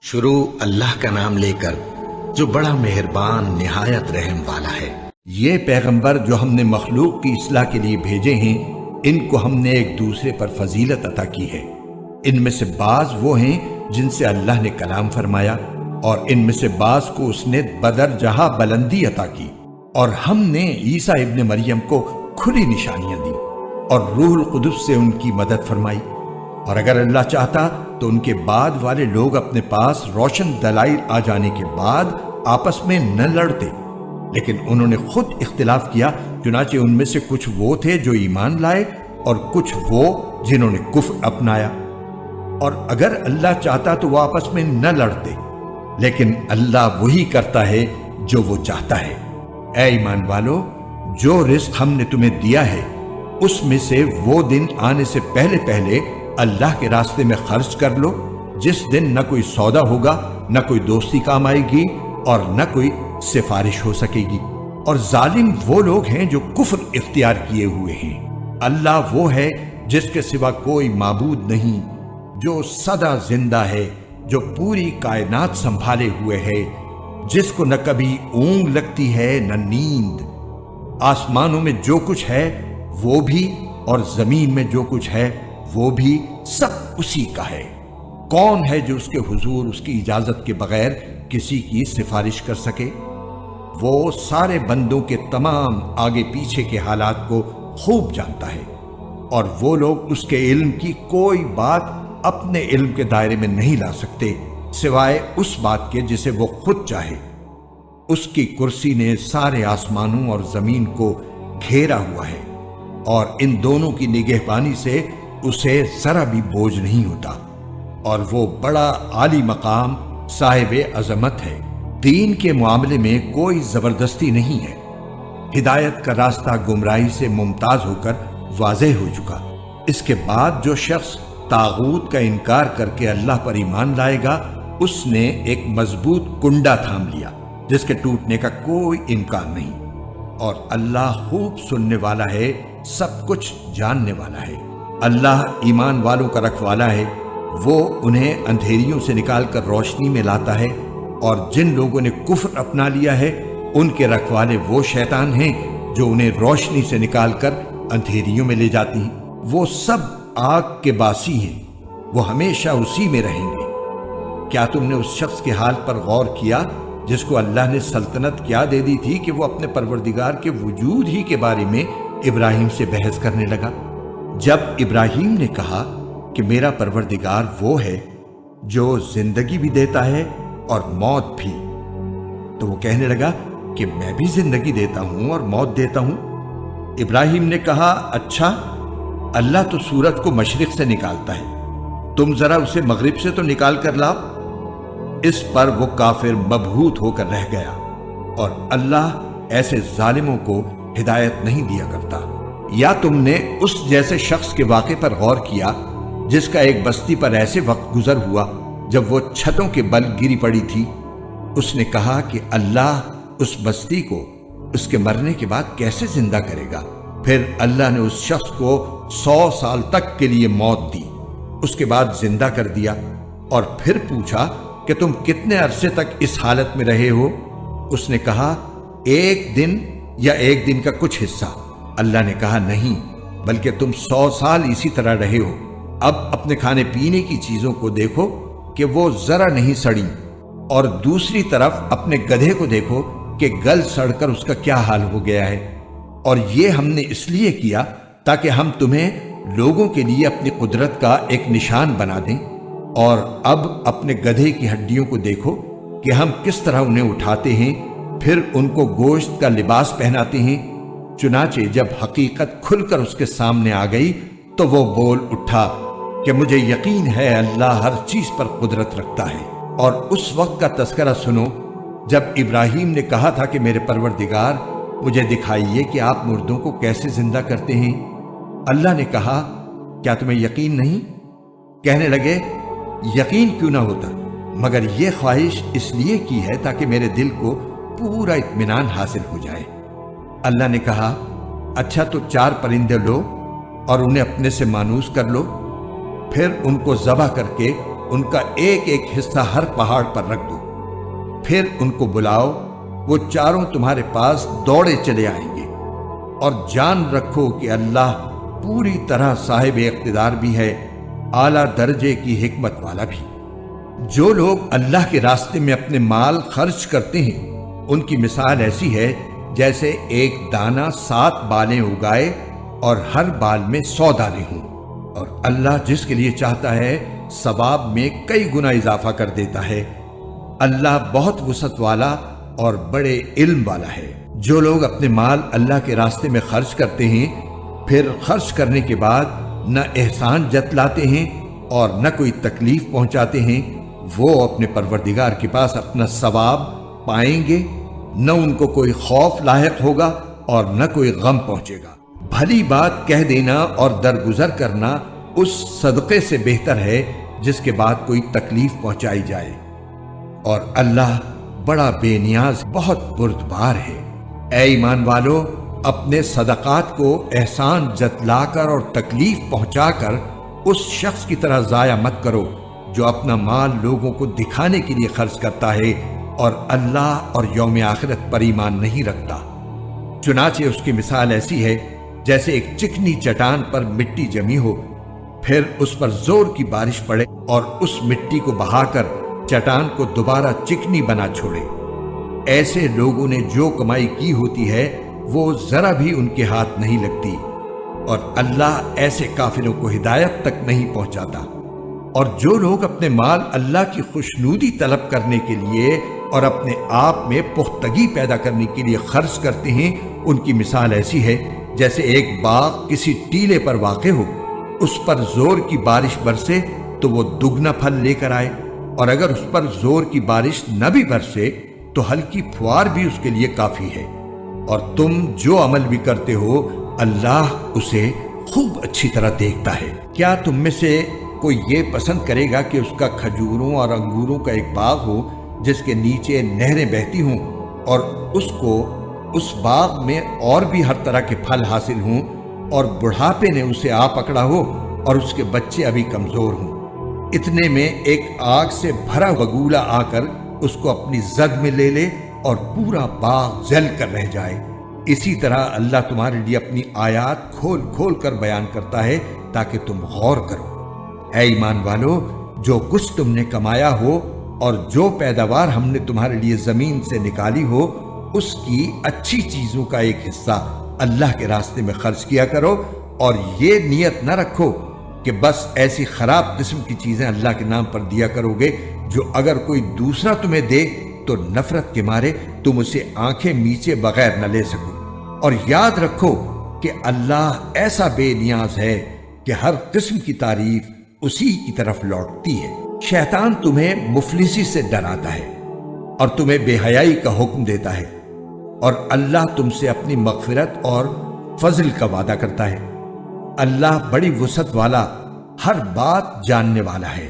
شروع اللہ کا نام لے کر جو بڑا مہربان نہایت رحم والا ہے۔ یہ پیغمبر جو ہم نے مخلوق کی اصلاح کے لیے بھیجے ہیں، ان کو ہم نے ایک دوسرے پر فضیلت عطا کی ہے۔ ان میں سے بعض وہ ہیں جن سے اللہ نے کلام فرمایا، اور ان میں سے بعض کو اس نے بدرجہ بلندی عطا کی، اور ہم نے عیسیٰ ابن مریم کو کھلی نشانیاں دی اور روح القدس سے ان کی مدد فرمائی۔ اور اگر اللہ چاہتا تو ان کے بعد والے لوگ اپنے پاس روشن دلائل آ جانے کے بعد آپس میں نہ لڑتے، لیکن انہوں نے خود اختلاف کیا، چنانچہ ان میں سے کچھ وہ تھے جو ایمان لائے اور کچھ وہ جنہوں نے کفر اپنایا۔ اور اگر اللہ چاہتا تو وہ آپس میں نہ لڑتے، لیکن اللہ وہی کرتا ہے جو وہ چاہتا ہے۔ اے ایمان والو، جو رزق ہم نے تمہیں دیا ہے اس میں سے وہ دن آنے سے پہلے پہلے اللہ کے راستے میں خرچ کر لو، جس دن نہ کوئی سودا ہوگا، نہ کوئی دوستی کام آئے گی اور نہ کوئی سفارش ہو سکے گی۔ اور ظالم وہ لوگ ہیں جو کفر اختیار کیے ہوئے ہیں۔ اللہ وہ ہے جس کے سوا کوئی معبود نہیں، جو سدا زندہ ہے، جو پوری کائنات سنبھالے ہوئے ہے، جس کو نہ کبھی اونگ لگتی ہے نہ نیند۔ آسمانوں میں جو کچھ ہے وہ بھی، اور زمین میں جو کچھ ہے وہ بھی، سب اسی کا ہے۔ کون ہے جو اس کے حضور اس کی اجازت کے بغیر کسی کی سفارش کر سکے؟ وہ سارے بندوں کے تمام آگے پیچھے کے حالات کو خوب جانتا ہے، اور وہ لوگ اس کے علم کی کوئی بات اپنے علم کے دائرے میں نہیں لا سکتے سوائے اس بات کے جسے وہ خود چاہے۔ اس کی کرسی نے سارے آسمانوں اور زمین کو گھیرا ہوا ہے، اور ان دونوں کی نگہبانی سے اسے ذرا بھی بوجھ نہیں ہوتا، اور وہ بڑا عالی مقام صاحب عظمت ہے۔ دین کے معاملے میں کوئی زبردستی نہیں ہے۔ ہدایت کا راستہ گمراہی سے ممتاز ہو کر واضح ہو چکا۔ اس کے بعد جو شخص طاغوت کا انکار کر کے اللہ پر ایمان لائے گا، اس نے ایک مضبوط کنڈا تھام لیا جس کے ٹوٹنے کا کوئی امکان نہیں، اور اللہ خوب سننے والا ہے، سب کچھ جاننے والا ہے۔ اللہ ایمان والوں کا رکھوالا ہے، وہ انہیں اندھیریوں سے نکال کر روشنی میں لاتا ہے، اور جن لوگوں نے کفر اپنا لیا ہے ان کے رکھوالے وہ شیطان ہیں جو انہیں روشنی سے نکال کر اندھیریوں میں لے جاتی ہیں۔ وہ سب آگ کے باسی ہیں، وہ ہمیشہ اسی میں رہیں گے۔ کیا تم نے اس شخص کے حال پر غور کیا جس کو اللہ نے سلطنت کیا دے دی تھی کہ وہ اپنے پروردگار کے وجود ہی کے بارے میں ابراہیم سے بحث کرنے لگا؟ جب ابراہیم نے کہا کہ میرا پروردگار وہ ہے جو زندگی بھی دیتا ہے اور موت بھی، تو وہ کہنے لگا کہ میں بھی زندگی دیتا ہوں اور موت دیتا ہوں۔ ابراہیم نے کہا، اچھا، اللہ تو سورج کو مشرق سے نکالتا ہے، تم ذرا اسے مغرب سے تو نکال کر لاؤ۔ اس پر وہ کافر مبہوت ہو کر رہ گیا، اور اللہ ایسے ظالموں کو ہدایت نہیں دیا کرتا۔ یا تم نے اس جیسے شخص کے واقعے پر غور کیا جس کا ایک بستی پر ایسے وقت گزر ہوا جب وہ چھتوں کے بل گری پڑی تھی؟ اس نے کہا کہ اللہ اس بستی کو اس کے مرنے کے بعد کیسے زندہ کرے گا؟ پھر اللہ نے اس شخص کو 100 سال تک کے لیے موت دی، اس کے بعد زندہ کر دیا، اور پھر پوچھا کہ تم کتنے عرصے تک اس حالت میں رہے ہو؟ اس نے کہا، 1 دن یا 1 دن کا کچھ حصہ۔ اللہ نے کہا، نہیں، بلکہ تم 100 سال اسی طرح رہے ہو۔ اب اپنے کھانے پینے کی چیزوں کو دیکھو کہ وہ ذرا نہیں سڑی، اور دوسری طرف اپنے گدھے کو دیکھو کہ گل سڑ کر اس کا کیا حال ہو گیا ہے۔ اور یہ ہم نے اس لیے کیا تاکہ ہم تمہیں لوگوں کے لیے اپنی قدرت کا ایک نشان بنا دیں۔ اور اب اپنے گدھے کی ہڈیوں کو دیکھو کہ ہم کس طرح انہیں اٹھاتے ہیں، پھر ان کو گوشت کا لباس پہناتے ہیں۔ چنانچہ جب حقیقت کھل کر اس کے سامنے آ گئی تو وہ بول اٹھا کہ مجھے یقین ہے اللہ ہر چیز پر قدرت رکھتا ہے۔ اور اس وقت کا تذکرہ سنو جب ابراہیم نے کہا تھا کہ میرے پروردگار، مجھے دکھائیے کہ آپ مردوں کو کیسے زندہ کرتے ہیں۔ اللہ نے کہا، کیا تمہیں یقین نہیں؟ کہنے لگے، یقین کیوں نہ ہوتا، مگر یہ خواہش اس لیے کی ہے تاکہ میرے دل کو پورا اطمینان حاصل ہو جائے۔ اللہ نے کہا، اچھا تو 4 پرندے لو اور انہیں اپنے سے مانوس کر لو، پھر ان کو ذبح کر کے ان کا ایک ایک حصہ ہر پہاڑ پر رکھ دو، پھر ان کو بلاؤ، وہ چاروں تمہارے پاس دوڑے چلے آئیں گے، اور جان رکھو کہ اللہ پوری طرح صاحب اقتدار بھی ہے، اعلیٰ درجے کی حکمت والا بھی۔ جو لوگ اللہ کے راستے میں اپنے مال خرچ کرتے ہیں ان کی مثال ایسی ہے جیسے ایک دانہ 7 بالیں اگائے اور ہر بال میں 100 دانے ہوں، اور اللہ جس کے لیے چاہتا ہے ثواب میں کئی گنا اضافہ کر دیتا ہے۔ اللہ بہت وسعت والا اور بڑے علم والا ہے۔ جو لوگ اپنے مال اللہ کے راستے میں خرچ کرتے ہیں پھر خرچ کرنے کے بعد نہ احسان جتلاتے ہیں اور نہ کوئی تکلیف پہنچاتے ہیں، وہ اپنے پروردگار کے پاس اپنا ثواب پائیں گے، نہ ان کو کوئی خوف لاحق ہوگا اور نہ کوئی غم پہنچے گا۔ بھلی بات کہہ دینا اور درگزر کرنا اس صدقے سے بہتر ہے جس کے بعد کوئی تکلیف پہنچائی جائے، اور اللہ بڑا بے نیاز بہت بردبار ہے۔ اے ایمان والو، اپنے صدقات کو احسان جتلا کر اور تکلیف پہنچا کر اس شخص کی طرح ضائع مت کرو جو اپنا مال لوگوں کو دکھانے کے لیے خرچ کرتا ہے اور اللہ اور یوم آخرت پر ایمان نہیں رکھتا۔ چنانچہ اس کی مثال ایسی ہے جیسے ایک چکنی چٹان پر مٹی جمی ہو، پھر اس پر زور کی بارش پڑے اور اس مٹی کو بہا کر چٹان کو دوبارہ چکنی بنا چھوڑے۔ ایسے لوگوں نے جو کمائی کی ہوتی ہے وہ ذرا بھی ان کے ہاتھ نہیں لگتی، اور اللہ ایسے کافروں کو ہدایت تک نہیں پہنچاتا۔ اور جو لوگ اپنے مال اللہ کی خوشنودی طلب کرنے کے لیے اور اپنے آپ میں پختگی پیدا کرنے کے لیے خرچ کرتے ہیں ان کی مثال ایسی ہے جیسے ایک باغ کسی ٹیلے پر واقع ہو، اس پر زور کی بارش برسے تو وہ دگنا پھل لے کر آئے، اور اگر اس پر زور کی بارش نہ بھی برسے تو ہلکی پھوار بھی اس کے لیے کافی ہے۔ اور تم جو عمل بھی کرتے ہو اللہ اسے خوب اچھی طرح دیکھتا ہے۔ کیا تم میں سے کوئی یہ پسند کرے گا کہ اس کا کھجوروں اور انگوروں کا ایک باغ ہو جس کے نیچے نہریں بہتی ہوں، اور اس کو اس باغ میں اور بھی ہر طرح کے پھل حاصل ہوں، اور بڑھاپے نے اسے آ پکڑا ہو اور اس کے بچے ابھی کمزور ہوں؟ اتنے میں ایک آگ سے بھرا بگولا آ کر اس کو اپنی زد میں لے لے اور پورا باغ جل کر رہ جائے۔ اسی طرح اللہ تمہارے لیے اپنی آیات کھول کھول کر بیان کرتا ہے تاکہ تم غور کرو۔ اے ایمان والو، جو کچھ تم نے کمایا ہو اور جو پیداوار ہم نے تمہارے لیے زمین سے نکالی ہو، اس کی اچھی چیزوں کا ایک حصہ اللہ کے راستے میں خرچ کیا کرو، اور یہ نیت نہ رکھو کہ بس ایسی خراب قسم کی چیزیں اللہ کے نام پر دیا کرو گے جو اگر کوئی دوسرا تمہیں دے تو نفرت کے مارے تم اسے آنکھیں میچے بغیر نہ لے سکو۔ اور یاد رکھو کہ اللہ ایسا بے نیاز ہے کہ ہر قسم کی تعریف اسی کی طرف لوٹتی ہے۔ شیطان تمہیں مفلسی سے ڈراتا ہے اور تمہیں بے حیائی کا حکم دیتا ہے، اور اللہ تم سے اپنی مغفرت اور فضل کا وعدہ کرتا ہے۔ اللہ بڑی وسعت والا، ہر بات جاننے والا ہے۔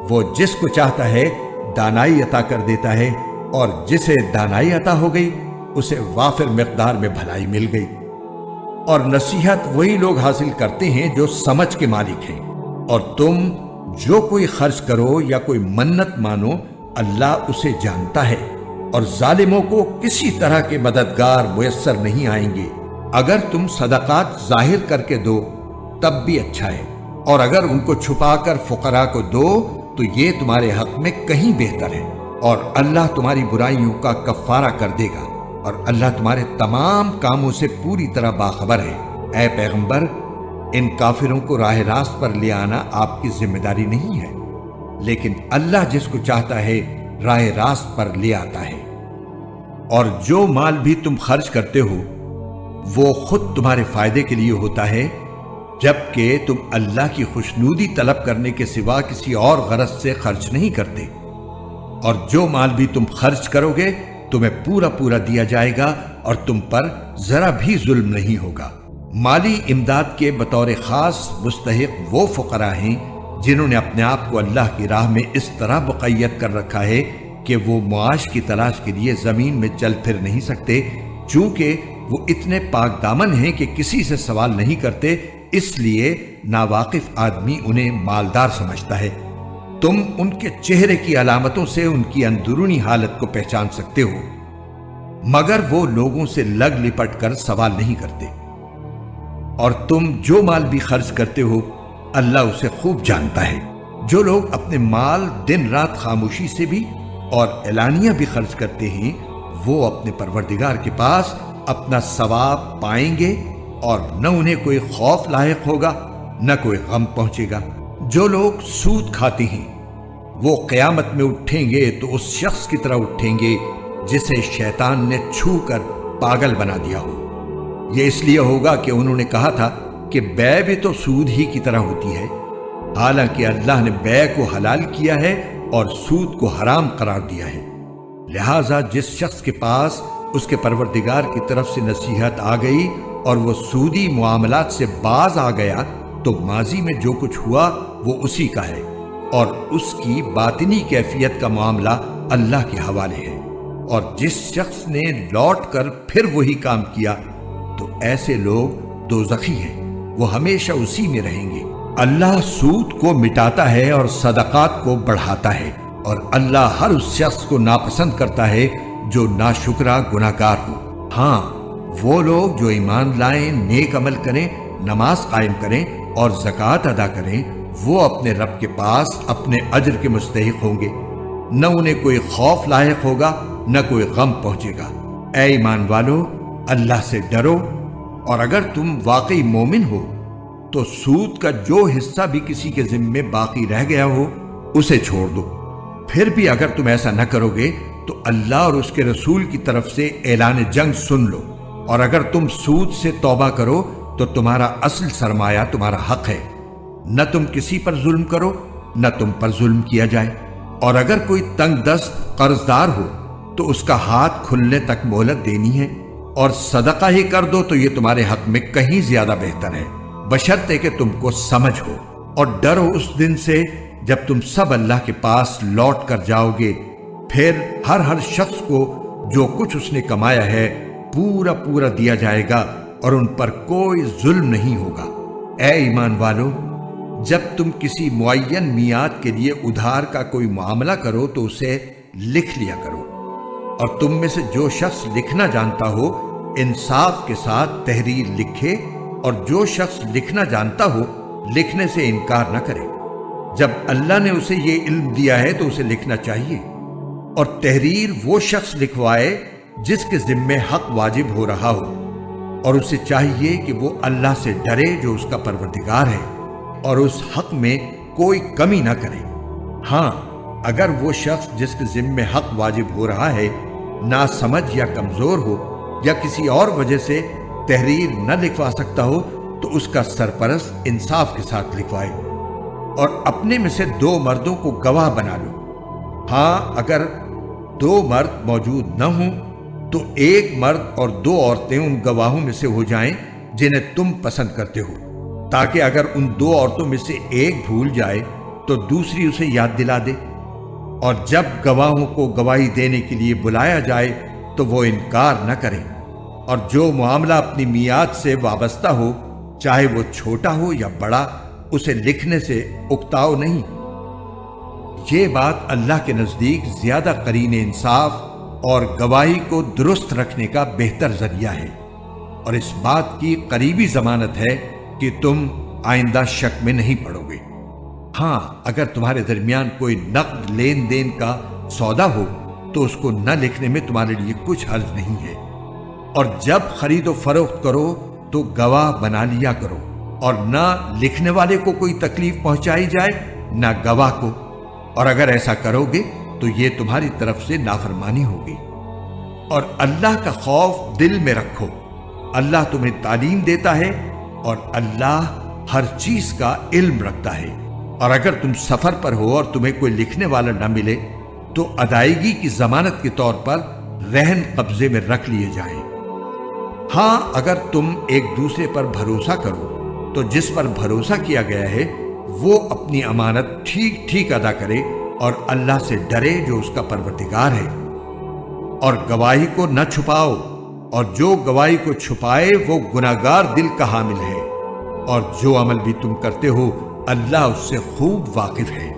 وہ جس کو چاہتا ہے دانائی عطا کر دیتا ہے، اور جسے دانائی عطا ہو گئی اسے وافر مقدار میں بھلائی مل گئی۔ اور نصیحت وہی لوگ حاصل کرتے ہیں جو سمجھ کے مالک ہیں۔ اور تم جو کوئی خرچ کرو یا کوئی منت مانو اللہ اسے جانتا ہے، اور ظالموں کو کسی طرح کے مددگار میسر نہیں آئیں گے۔ اگر تم صدقات ظاہر کر کے دو تب بھی اچھا ہے، اور اگر ان کو چھپا کر فقراء کو دو تو یہ تمہارے حق میں کہیں بہتر ہے، اور اللہ تمہاری برائیوں کا کفارہ کر دے گا، اور اللہ تمہارے تمام کاموں سے پوری طرح باخبر ہے۔ اے پیغمبر، ان کافروں کو راہ راست پر لے آنا آپ کی ذمہ داری نہیں ہے، لیکن اللہ جس کو چاہتا ہے راہ راست پر لے آتا ہے۔ اور جو مال بھی تم خرچ کرتے ہو وہ خود تمہارے فائدے کے لیے ہوتا ہے، جبکہ تم اللہ کی خوشنودی طلب کرنے کے سوا کسی اور غرض سے خرچ نہیں کرتے۔ اور جو مال بھی تم خرچ کرو گے تمہیں پورا پورا دیا جائے گا، اور تم پر ذرا بھی ظلم نہیں ہوگا۔ مالی امداد کے بطور خاص مستحق وہ فقراء ہیں جنہوں نے اپنے آپ کو اللہ کی راہ میں اس طرح مقید کر رکھا ہے کہ وہ معاش کی تلاش کے لیے زمین میں چل پھر نہیں سکتے، چونکہ وہ اتنے پاک دامن ہیں کہ کسی سے سوال نہیں کرتے، اس لیے ناواقف آدمی انہیں مالدار سمجھتا ہے۔ تم ان کے چہرے کی علامتوں سے ان کی اندرونی حالت کو پہچان سکتے ہو، مگر وہ لوگوں سے لگ لپٹ کر سوال نہیں کرتے۔ اور تم جو مال بھی خرچ کرتے ہو اللہ اسے خوب جانتا ہے۔ جو لوگ اپنے مال دن رات خاموشی سے بھی اور اعلانیہ بھی خرچ کرتے ہیں وہ اپنے پروردگار کے پاس اپنا ثواب پائیں گے، اور نہ انہیں کوئی خوف لاحق ہوگا نہ کوئی غم پہنچے گا۔ جو لوگ سود کھاتے ہیں وہ قیامت میں اٹھیں گے تو اس شخص کی طرح اٹھیں گے جسے شیطان نے چھو کر پاگل بنا دیا ہو۔ یہ اس لیے ہوگا کہ انہوں نے کہا تھا کہ بے بھی تو سود ہی کی طرح ہوتی ہے، حالانکہ اللہ نے بے کو حلال کیا ہے اور سود کو حرام قرار دیا ہے۔ لہٰذا جس شخص کے پاس اس کے پروردگار کی طرف سے نصیحت آ گئی اور وہ سودی معاملات سے باز آ گیا تو ماضی میں جو کچھ ہوا وہ اسی کا ہے، اور اس کی باطنی کیفیت کا معاملہ اللہ کے حوالے ہے۔ اور جس شخص نے لوٹ کر پھر وہی کام کیا تو ایسے لوگ دوزخی ہیں، وہ ہمیشہ اسی میں رہیں گے۔ اللہ سود کو مٹاتا ہے اور صدقات کو بڑھاتا ہے، اور اللہ ہر اس شخص کو ناپسند کرتا ہے جو ناشکرا گناہگار ہو۔ ہاں، وہ لوگ جو ایمان لائیں، نیک عمل کریں، نماز قائم کریں اور زکوٰۃ ادا کریں، وہ اپنے رب کے پاس اپنے اجر کے مستحق ہوں گے، نہ انہیں کوئی خوف لاحق ہوگا نہ کوئی غم پہنچے گا۔ اے ایمان والو، اللہ سے ڈرو، اور اگر تم واقعی مومن ہو تو سود کا جو حصہ بھی کسی کے ذمے باقی رہ گیا ہو اسے چھوڑ دو۔ پھر بھی اگر تم ایسا نہ کرو گے تو اللہ اور اس کے رسول کی طرف سے اعلان جنگ سن لو، اور اگر تم سود سے توبہ کرو تو تمہارا اصل سرمایہ تمہارا حق ہے، نہ تم کسی پر ظلم کرو نہ تم پر ظلم کیا جائے۔ اور اگر کوئی تنگ دست قرض دار ہو تو اس کا ہاتھ کھلنے تک مہلت دینی ہے، اور صدقہ ہی کر دو تو یہ تمہارے حق میں کہیں زیادہ بہتر ہے، بشرطے کہ تم کو سمجھ ہو۔ اور ڈرو اس دن سے جب تم سب اللہ کے پاس لوٹ کر جاؤ گے، پھر ہر شخص کو جو کچھ اس نے کمایا ہے پورا پورا دیا جائے گا، اور ان پر کوئی ظلم نہیں ہوگا۔ اے ایمان والو، جب تم کسی معین میعاد کے لیے ادھار کا کوئی معاملہ کرو تو اسے لکھ لیا کرو، اور تم میں سے جو شخص لکھنا جانتا ہو انصاف کے ساتھ تحریر لکھے، اور جو شخص لکھنا جانتا ہو لکھنے سے انکار نہ کرے۔ جب اللہ نے اسے یہ علم دیا ہے تو اسے لکھنا چاہیے، اور تحریر وہ شخص لکھوائے جس کے ذمے حق واجب ہو رہا ہو، اور اسے چاہیے کہ وہ اللہ سے ڈرے جو اس کا پروردگار ہے، اور اس حق میں کوئی کمی نہ کرے۔ ہاں، اگر وہ شخص جس کے ذمے حق واجب ہو رہا ہے ناسمجھ یا کمزور ہو یا کسی اور وجہ سے تحریر نہ لکھوا سکتا ہو تو اس کا سرپرست انصاف کے ساتھ لکھوائے، اور اپنے میں سے 2 مردوں کو گواہ بنا لو۔ ہاں، اگر 2 مرد موجود نہ ہوں تو 1 مرد اور 2 عورتیں ان گواہوں میں سے ہو جائیں جنہیں تم پسند کرتے ہو، تاکہ اگر ان 2 عورتوں میں سے ایک بھول جائے تو دوسری اسے یاد دلا دے، اور جب گواہوں کو گواہی دینے کے لیے بلایا جائے تو وہ انکار نہ کریں، اور جو معاملہ اپنی میعاد سے وابستہ ہو چاہے وہ چھوٹا ہو یا بڑا اسے لکھنے سے اکتاؤ نہیں۔ یہ بات اللہ کے نزدیک زیادہ قرین انصاف اور گواہی کو درست رکھنے کا بہتر ذریعہ ہے، اور اس بات کی قریبی ضمانت ہے کہ تم آئندہ شک میں نہیں پڑو گے۔ ہاں، اگر تمہارے درمیان کوئی نقد لین دین کا سودا ہو تو اس کو نہ لکھنے میں تمہارے لیے کچھ حرج نہیں ہے، اور جب خرید و فروخت کرو تو گواہ بنا لیا کرو، اور نہ لکھنے والے کو کوئی تکلیف پہنچائی جائے نہ گواہ کو، اور اگر ایسا کرو گے تو یہ تمہاری طرف سے نافرمانی ہوگی۔ اور اللہ کا خوف دل میں رکھو، اللہ تمہیں تعلیم دیتا ہے اور اللہ ہر چیز کا علم رکھتا ہے۔ اور اگر تم سفر پر ہو اور تمہیں کوئی لکھنے والا نہ ملے تو ادائیگی کی ضمانت کے طور پر رہن قبضے میں رکھ لیے جائیں۔ ہاں، اگر تم ایک دوسرے پر بھروسہ کرو تو جس پر بھروسہ کیا گیا ہے وہ اپنی امانت ٹھیک ٹھیک ادا کرے، اور اللہ سے ڈرے جو اس کا پروردگار ہے، اور گواہی کو نہ چھپاؤ، اور جو گواہی کو چھپائے وہ گناہگار دل کا حامل ہے، اور جو عمل بھی تم کرتے ہو اللہ اس سے خوب واقف ہے۔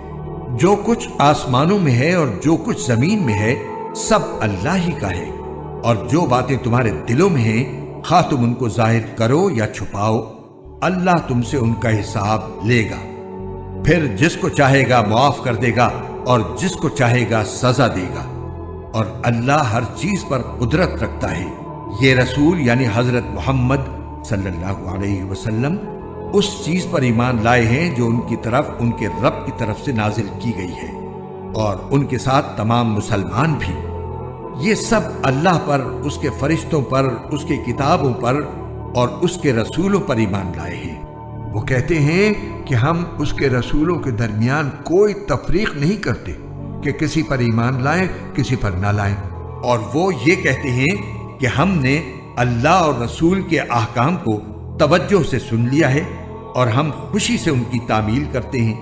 جو کچھ آسمانوں میں ہے اور جو کچھ زمین میں ہے سب اللہ ہی کا ہے، اور جو باتیں تمہارے دلوں میں ہیں خواہ تم ان کو ظاہر کرو یا چھپاؤ، اللہ تم سے ان کا حساب لے گا، پھر جس کو چاہے گا معاف کر دے گا اور جس کو چاہے گا سزا دے گا، اور اللہ ہر چیز پر قدرت رکھتا ہے۔ یہ رسول یعنی حضرت محمد صلی اللہ علیہ وسلم اس چیز پر ایمان لائے ہیں جو ان کی طرف ان کے رب کی طرف سے نازل کی گئی ہے، اور ان کے ساتھ تمام مسلمان بھی۔ یہ سب اللہ پر، اس کے فرشتوں پر، اس کے کتابوں پر اور اس کے رسولوں پر ایمان لائے ہیں۔ وہ کہتے ہیں کہ ہم اس کے رسولوں کے درمیان کوئی تفریق نہیں کرتے کہ کسی پر ایمان لائیں کسی پر نہ لائیں، اور وہ یہ کہتے ہیں کہ ہم نے اللہ اور رسول کے احکام کو توجہ سے سن لیا ہے اور ہم خوشی سے ان کی تعمیل کرتے ہیں۔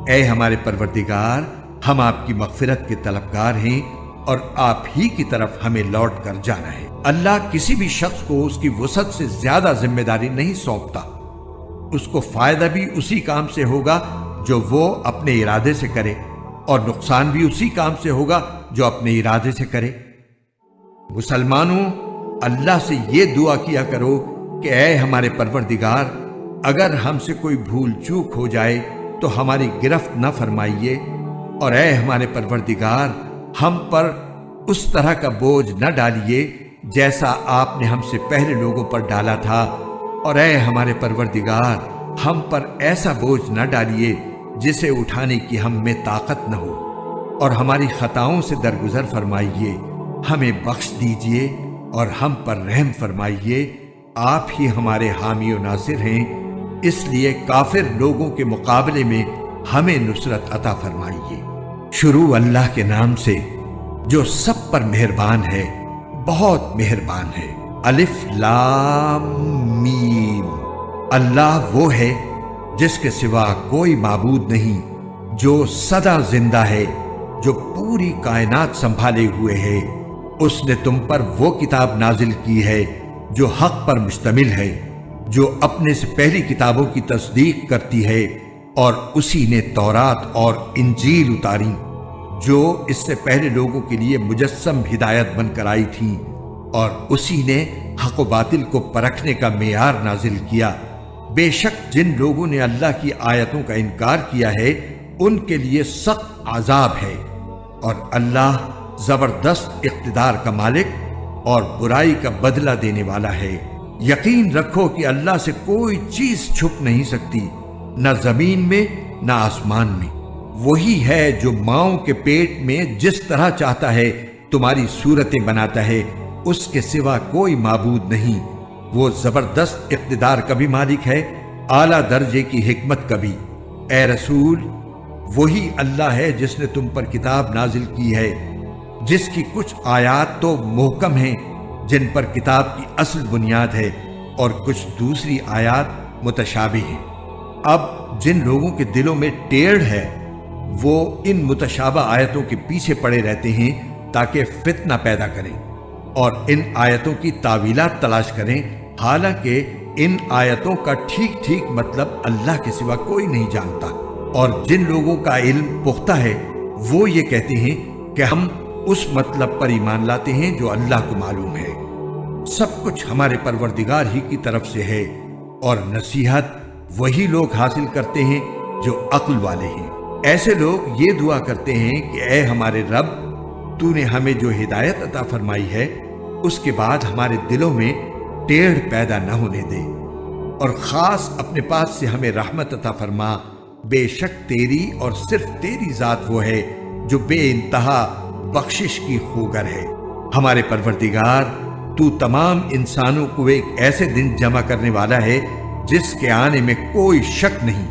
اے ہمارے پروردگار، ہم آپ کی مغفرت کے طلبگار ہیں اور آپ ہی کی طرف ہمیں لوٹ کر جانا ہے۔ اللہ کسی بھی شخص کو اس کی وسعت سے زیادہ ذمہ داری نہیں سونپتا۔ اس کو فائدہ بھی اسی کام سے ہوگا جو وہ اپنے ارادے سے کرے، اور نقصان بھی اسی کام سے ہوگا جو اپنے ارادے سے کرے۔ مسلمانوں، اللہ سے یہ دعا کیا کرو کہ اے ہمارے پروردگار، اگر ہم سے کوئی بھول چوک ہو جائے تو ہماری گرفت نہ فرمائیے، اور اے ہمارے پروردگار، ہم پر اس طرح کا بوجھ نہ ڈالیے جیسا آپ نے ہم سے پہلے لوگوں پر ڈالا تھا، اور اے ہمارے پروردگار، ہم پر ایسا بوجھ نہ ڈالیے جسے اٹھانے کی ہم میں طاقت نہ ہو، اور ہماری خطاؤں سے درگزر فرمائیے، ہمیں بخش دیجئے اور ہم پر رحم فرمائیے، آپ ہی ہمارے حامی و ناصر ہیں، اس لیے کافر لوگوں کے مقابلے میں ہمیں نصرت عطا فرمائیے۔ شروع اللہ کے نام سے جو سب پر مہربان ہے، بہت مہربان ہے۔ الف لام میم۔ اللہ وہ ہے جس کے سوا کوئی معبود نہیں، جو سدا زندہ ہے، جو پوری کائنات سنبھالے ہوئے ہے۔ اس نے تم پر وہ کتاب نازل کی ہے جو حق پر مشتمل ہے، جو اپنے سے پہلی کتابوں کی تصدیق کرتی ہے، اور اسی نے تورات اور انجیل اتاری جو اس سے پہلے لوگوں کے لیے مجسم ہدایت بن کر آئی تھی، اور اسی نے حق و باطل کو پرکھنے کا معیار نازل کیا۔ بے شک جن لوگوں نے اللہ کی آیتوں کا انکار کیا ہے ان کے لیے سخت عذاب ہے، اور اللہ زبردست اقتدار کا مالک اور برائی کا بدلہ دینے والا ہے۔ یقین رکھو کہ اللہ سے کوئی چیز چھپ نہیں سکتی، نہ زمین میں نہ آسمان میں۔ وہی ہے جو ماؤں کے پیٹ میں جس طرح چاہتا ہے تمہاری صورتیں بناتا ہے، اس کے سوا کوئی معبود نہیں۔ وہ زبردست اقتدار کا بھی مالک ہے، اعلیٰ درجے کی حکمت کا بھی۔ اے رسول، وہی اللہ ہے جس نے تم پر کتاب نازل کی ہے، جس کی کچھ آیات تو محکم ہیں جن پر کتاب کی اصل بنیاد ہے، اور کچھ دوسری آیات متشابہ ہیں۔ اب جن لوگوں کے دلوں میں ٹیڑھ ہے وہ ان متشابہ آیتوں کے پیچھے پڑے رہتے ہیں تاکہ فتنہ پیدا کریں اور ان آیتوں کی تاویلات تلاش کریں، حالانکہ ان آیتوں کا ٹھیک ٹھیک مطلب اللہ کے سوا کوئی نہیں جانتا۔ اور جن لوگوں کا علم پختہ ہے وہ یہ کہتے ہیں کہ ہم اس مطلب پر ایمان لاتے ہیں جو اللہ کو معلوم ہے۔ سب کچھ ہمارے پروردگار ہی کی طرف سے ہے، اور نصیحت وہی لوگ حاصل کرتے ہیں جو عقل والے ہیں۔ ایسے لوگ یہ دعا کرتے ہیں کہ اے ہمارے رب، تو نے ہمیں جو ہدایت عطا فرمائی ہے اس کے بعد ہمارے دلوں میں ٹیڑھ پیدا نہ ہونے دے، اور خاص اپنے پاس سے ہمیں رحمت عطا فرما۔ بے شک تیری اور صرف تیری ذات وہ ہے جو بے انتہا بخشش کی خوگر ہے۔ ہمارے پروردگار، تو تمام انسانوں کو ایک ایسے دن جمع کرنے والا ہے جس کے آنے میں کوئی شک نہیں۔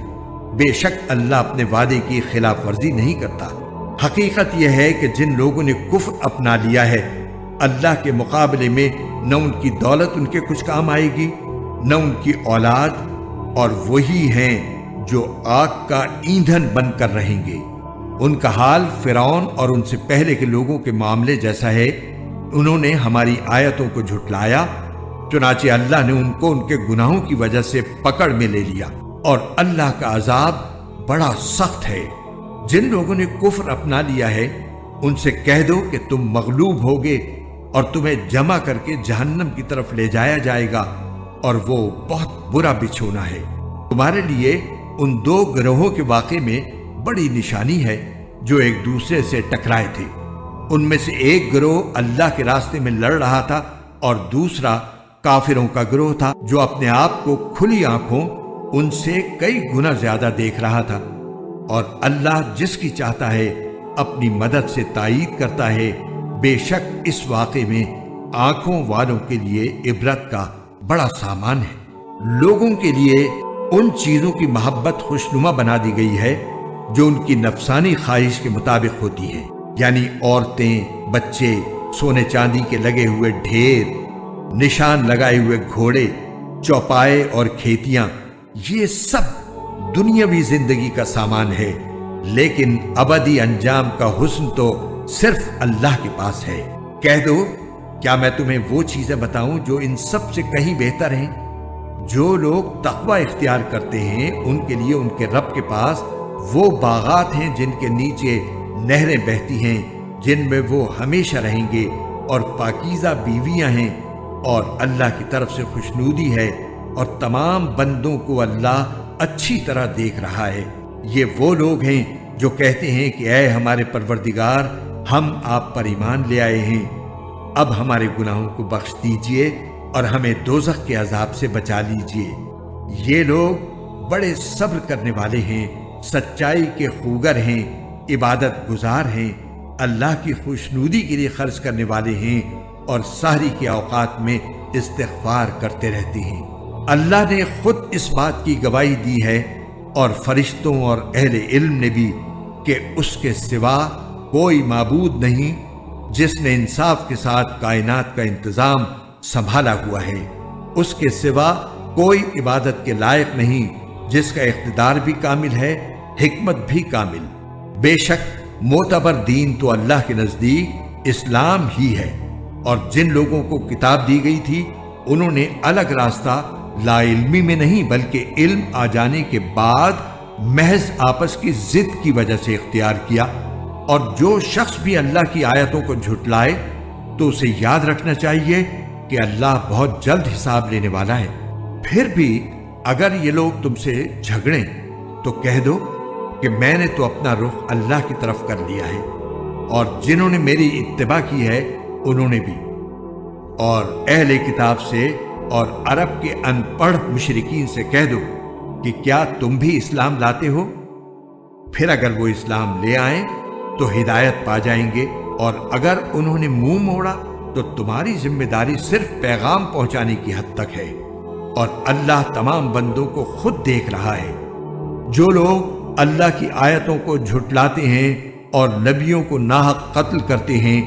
بے شک اللہ اپنے وعدے کی خلاف ورزی نہیں کرتا۔ حقیقت یہ ہے کہ جن لوگوں نے کفر اپنا لیا ہے، اللہ کے مقابلے میں نہ ان کی دولت ان کے کچھ کام آئے گی، نہ ان کی اولاد، اور وہی ہیں جو آگ کا ایندھن بن کر رہیں گے۔ ان کا حال فرعون اور ان سے پہلے کے لوگوں کے معاملے جیسا ہے۔ انہوں نے ہماری آیتوں کو جھٹلایا، چنانچہ اللہ نے ان کو ان کے گناہوں کی وجہ سے پکڑ میں لے لیا، اور اللہ کا عذاب بڑا سخت ہے۔ جن لوگوں نے کفر اپنا لیا ہے ان سے کہہ دو کہ تم مغلوب ہوگے اور تمہیں جمع کر کے جہنم کی طرف لے جایا جائے گا، اور وہ بہت برا بچھونا ہے۔ تمہارے لیے ان دو گروہوں کے واقعے میں بڑی نشانی ہے جو ایک دوسرے سے ٹکرائے تھے۔ ان میں سے ایک گروہ اللہ کے راستے میں لڑ رہا تھا اور دوسرا کافروں کا گروہ تھا جو اپنے آپ کو کھلی آنکھوں ان سے کئی گنا زیادہ دیکھ رہا تھا، اور اللہ جس کی چاہتا ہے اپنی مدد سے تائید کرتا ہے۔ بے شک اس واقعے میں آنکھوں والوں کے لیے عبرت کا بڑا سامان ہے۔ لوگوں کے لیے ان چیزوں کی محبت خوشنما بنا دی گئی ہے جو ان کی نفسانی خواہش کے مطابق ہوتی ہے، یعنی عورتیں، بچے، سونے چاندی کے لگے ہوئے ڈھیر، نشان لگائے ہوئے گھوڑے، چوپائے اور کھیتیاں، یہ سب دنیاوی زندگی کا سامان ہے، لیکن ابدی انجام کا حسن تو صرف اللہ کے پاس ہے۔ کہہ دو کیا میں تمہیں وہ چیزیں بتاؤں جو ان سب سے کہیں بہتر ہیں؟ جو لوگ تقوی اختیار کرتے ہیں ان کے لیے ان کے رب کے پاس وہ باغات ہیں جن کے نیچے نہریں بہتی ہیں، جن میں وہ ہمیشہ رہیں گے، اور پاکیزہ بیویاں ہیں، اور اللہ کی طرف سے خوشنودی ہے، اور تمام بندوں کو اللہ اچھی طرح دیکھ رہا ہے۔ یہ وہ لوگ ہیں جو کہتے ہیں کہ اے ہمارے پروردگار، ہم آپ پر ایمان لے آئے ہیں، اب ہمارے گناہوں کو بخش دیجئے اور ہمیں دوزخ کے عذاب سے بچا لیجئے۔ یہ لوگ بڑے صبر کرنے والے ہیں، سچائی کے خوگر ہیں، عبادت گزار ہیں، اللہ کی خوشنودی کے لیے خرچ کرنے والے ہیں، اور سحری کے اوقات میں استغفار کرتے رہتے ہیں۔ اللہ نے خود اس بات کی گواہی دی ہے، اور فرشتوں اور اہل علم نے بھی، کہ اس کے سوا کوئی معبود نہیں جس نے انصاف کے ساتھ کائنات کا انتظام سنبھالا ہوا ہے۔ اس کے سوا کوئی عبادت کے لائق نہیں جس کا اقتدار بھی کامل ہے، حکمت بھی کامل۔ بے شک معتبر دین تو اللہ کے نزدیک اسلام ہی ہے، اور جن لوگوں کو کتاب دی گئی تھی انہوں نے الگ راستہ لا علمی میں نہیں بلکہ علم آ جانے کے بعد محض آپس کی ضد کی وجہ سے اختیار کیا۔ اور جو شخص بھی اللہ کی آیتوں کو جھٹلائے تو اسے یاد رکھنا چاہیے کہ اللہ بہت جلد حساب لینے والا ہے۔ پھر بھی اگر یہ لوگ تم سے جھگڑیں تو کہہ دو کہ میں نے تو اپنا رخ اللہ کی طرف کر لیا ہے، اور جنہوں نے میری اتباع کی ہے انہوں نے بھی۔ اور اہل کتاب سے اور عرب کے ان پڑھ مشرکین سے کہہ دو کہ کیا تم بھی اسلام لاتے ہو؟ پھر اگر وہ اسلام لے آئیں تو ہدایت پا جائیں گے، اور اگر انہوں نے منہ موڑا تو تمہاری ذمہ داری صرف پیغام پہنچانے کی حد تک ہے، اور اللہ تمام بندوں کو خود دیکھ رہا ہے۔ جو لوگ اللہ کی آیتوں کو جھٹلاتے ہیں اور نبیوں کو ناحق قتل کرتے ہیں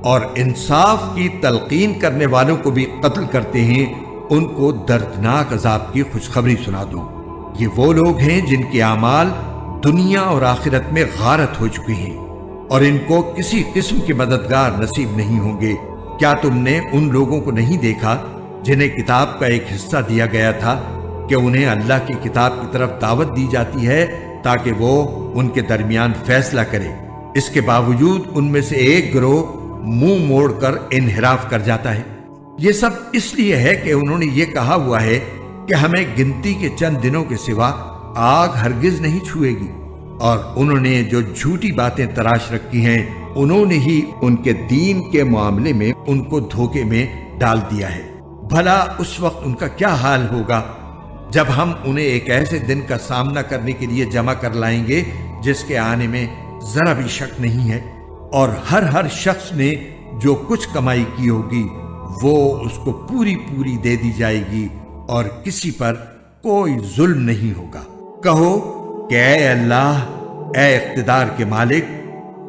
اور انصاف کی تلقین کرنے والوں کو بھی قتل کرتے ہیں، ان کو دردناک عذاب کی خوشخبری سنا دو۔ یہ وہ لوگ ہیں جن کے اعمال دنیا اور آخرت میں غارت ہو چکے ہیں، اور ان کو کسی قسم کے مددگار نصیب نہیں ہوں گے۔ کیا تم نے ان لوگوں کو نہیں دیکھا جنہیں کتاب کا ایک حصہ دیا گیا تھا کہ انہیں اللہ کی کتاب کی طرف دعوت دی جاتی ہے تاکہ وہ ان کے درمیان فیصلہ کرے؟ اس کے باوجود ان میں سے ایک گروہ منہ موڑ کر انحراف کر جاتا ہے۔ یہ سب اس لیے ہے کہ انہوں نے یہ کہا ہوا ہے کہ ہمیں گنتی کے چند دنوں کے سوا آگ ہرگز نہیں چھوئے گی، اور انہوں نے جو جھوٹی باتیں تراش رکھی ہیں انہوں نے ہی ان کے دین کے معاملے میں ان کو دھوکے میں ڈال دیا ہے۔ بھلا اس وقت ان کا کیا حال ہوگا جب ہم انہیں ایک ایسے دن کا سامنا کرنے کے لیے جمع کر لائیں گے جس کے آنے میں ذرا بھی شک نہیں ہے، اور ہر شخص نے جو کچھ کمائی کی ہوگی وہ اس کو پوری پوری دے دی جائے گی، اور کسی پر کوئی ظلم نہیں ہوگا۔ کہو کہ اے اللہ، اے اقتدار کے مالک،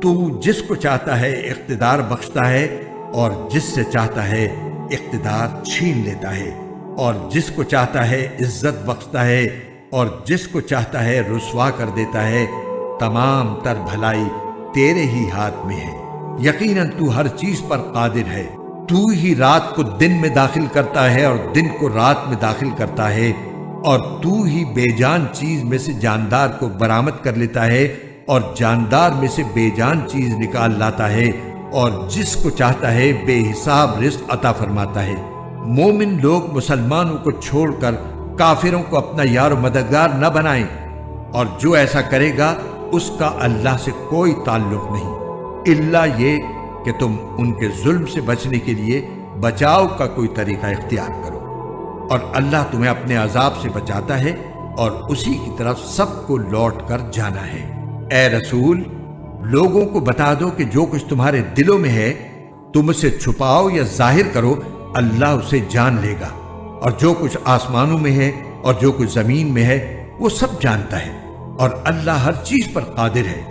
تو جس کو چاہتا ہے اقتدار بخشتا ہے، اور جس سے چاہتا ہے اقتدار چھین لیتا ہے، اور جس کو چاہتا ہے عزت بخشتا ہے، اور جس کو چاہتا ہے رسوا کر دیتا ہے۔ تمام تر بھلائی تیرے ہی ہاتھ میں ہے، یقیناً تو ہر چیز پر قادر ہے۔ تو ہی رات کو دن میں داخل کرتا ہے اور دن کو رات میں داخل کرتا ہے، اور تو ہی بے جان چیز میں سے جاندار کو برآمد کر لیتا ہے اور جاندار میں سے بے جان چیز نکال لاتا ہے اور جس کو چاہتا ہے بے حساب رزق عطا فرماتا ہے۔ مومن لوگ مسلمانوں کو چھوڑ کر کافروں کو اپنا یار و مددگار نہ بنائیں، اور جو ایسا کرے گا اس کا اللہ سے کوئی تعلق نہیں، الا یہ کہ تم ان کے ظلم سے بچنے کے لیے بچاؤ کا کوئی طریقہ اختیار کرو، اور اللہ تمہیں اپنے عذاب سے بچاتا ہے اور اسی کی طرف سب کو لوٹ کر جانا ہے۔ اے رسول، لوگوں کو بتا دو کہ جو کچھ تمہارے دلوں میں ہے تم اسے چھپاؤ یا ظاہر کرو، اللہ اسے جان لے گا، اور جو کچھ آسمانوں میں ہے اور جو کچھ زمین میں ہے وہ سب جانتا ہے، اور اللہ ہر چیز پر قادر ہے۔